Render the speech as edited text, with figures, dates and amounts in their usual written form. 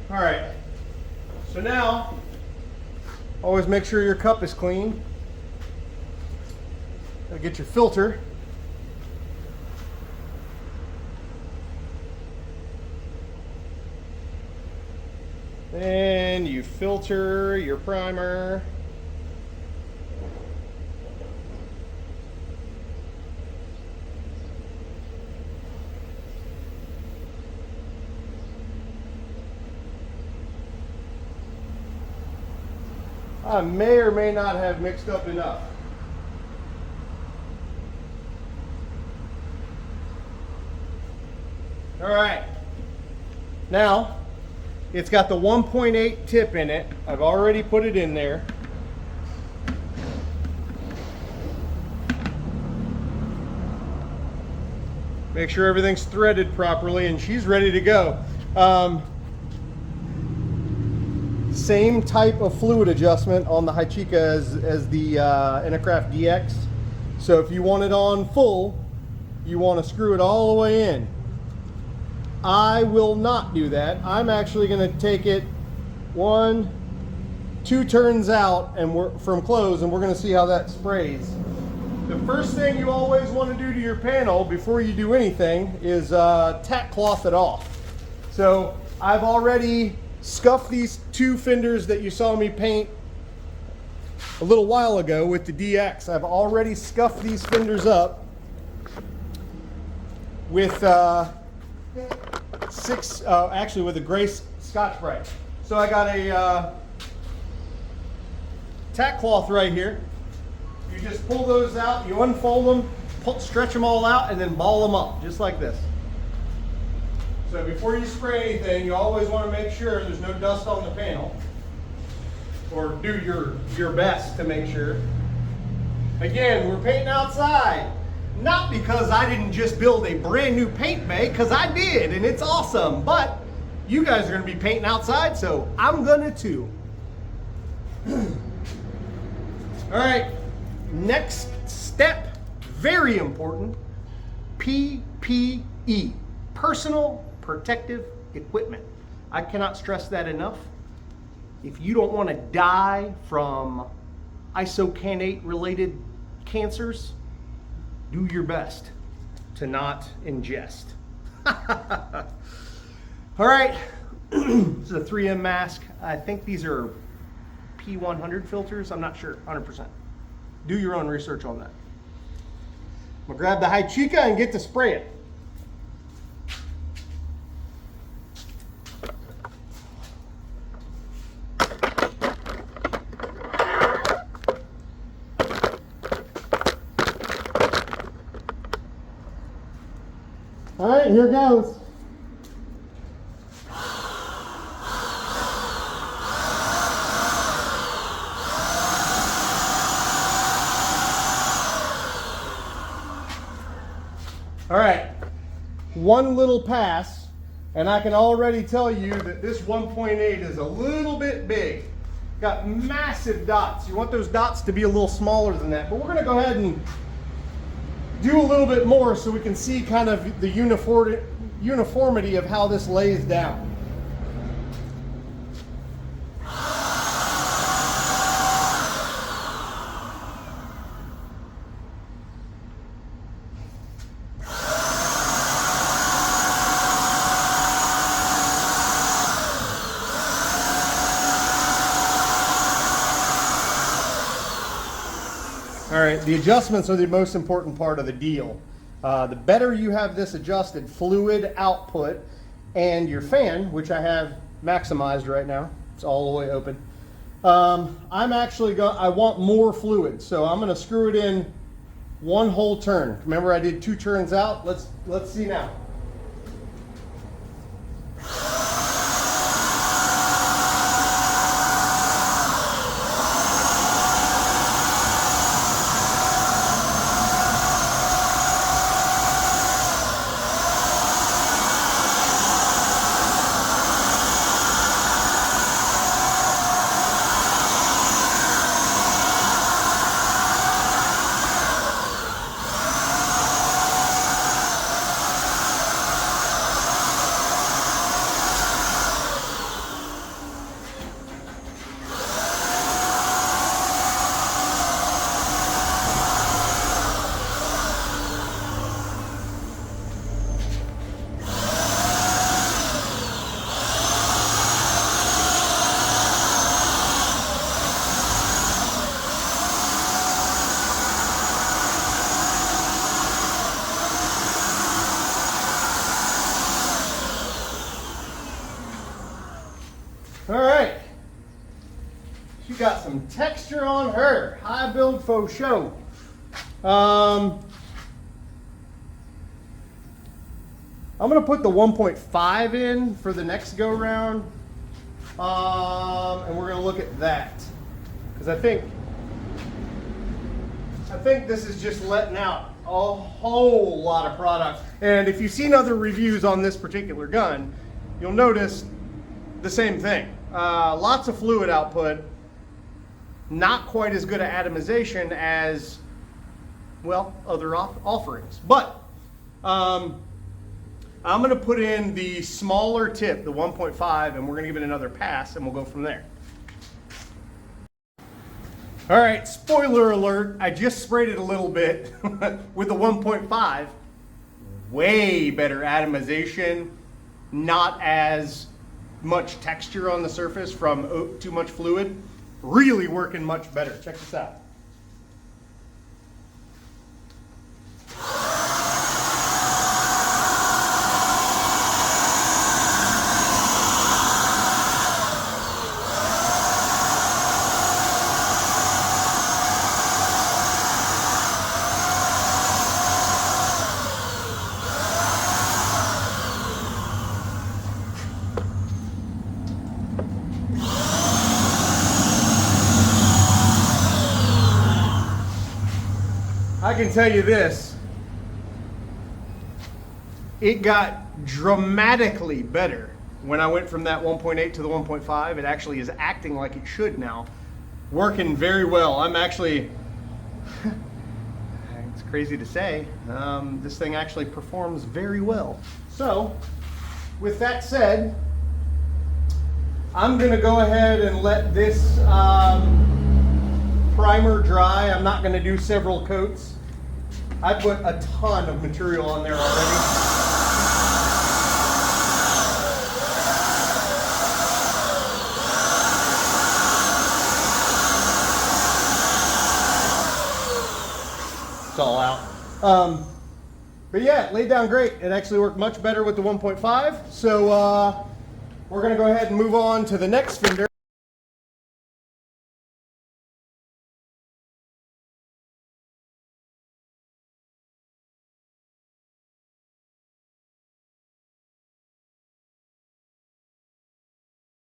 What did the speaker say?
All right, so now always make sure your cup is clean. Gotta get your filter. Then you filter your primer. I may or may not have mixed up enough. All right, now it's got the 1.8 tip in it. I've already put it in there. Make sure everything's threaded properly and she's ready to go. Same type of fluid adjustment on the Hychika as the Inokraft DX. So if you want it on full, you want to screw it all the way in. I will not do that. I'm actually going to take it 1, 2 turns out and we're from close, and we're going to see how that sprays. The first thing you always want to do to your panel before you do anything is tack cloth it off. So I've already scuffed these 2 fenders that you saw me paint a little while ago with the DX. I've already scuffed these fenders up with actually with a gray Scotch-Brite. So I got a tack cloth right here. You just pull those out, you unfold them, stretch them all out, and then ball them up, just like this. So before you spray anything, you always want to make sure there's no dust on the panel, or do your best to make sure. Again, we're painting outside. Not because I didn't just build a brand new paint bay, because I did, and it's awesome, but you guys are going to be painting outside, so I'm going to too. All right, next step, very important, PPE, personal protective equipment. I cannot stress that enough. If you don't want to die from isocanate related cancers, do your best to not ingest. All right, this is a 3M mask. I think these are P100 filters. I'm not sure, 100%. Do your own research on that. I'm gonna grab the Hychika and get to spray it. All right, here goes. All right, one little pass, and I can already tell you that this 1.8 is a little bit big. Got massive dots. You want those dots to be a little smaller than that, but we're gonna go ahead and do a little bit more so we can see kind of the uniformity of how this lays down. All right, the adjustments are the most important part of the deal. The better you have this adjusted, fluid output, and your fan, which I have maximized right now, it's all the way open. I want more fluid, so I'm gonna screw it in one whole turn. Remember I did 2 turns out? Let's see now. All right. She got some texture on her. High build faux show. I'm going to put the 1.5 in for the next go round. And we're going to look at that. Because I think this is just letting out a whole lot of product. And if you've seen other reviews on this particular gun, you'll notice the same thing. Lots of fluid output, not quite as good at atomization as, well, other offerings. But I'm going to put in the smaller tip, the 1.5, and we're going to give it another pass, and we'll go from there. All right, spoiler alert, I just sprayed it a little bit with the 1.5. Way better atomization, not as much texture on the surface from too much fluid. Really working much better. Check this out. I can tell you this, it got dramatically better when I went from that 1.8 to the 1.5. It actually is acting like it should now. Working very well. I'm actually, it's crazy to say, this thing actually performs very well. So, with that said, I'm gonna go ahead and let this primer dry. I'm not gonna do several coats. I put a ton of material on there already. It's all out. But yeah, it laid down great. It actually worked much better with the 1.5. So we're gonna go ahead and move on to the next fender.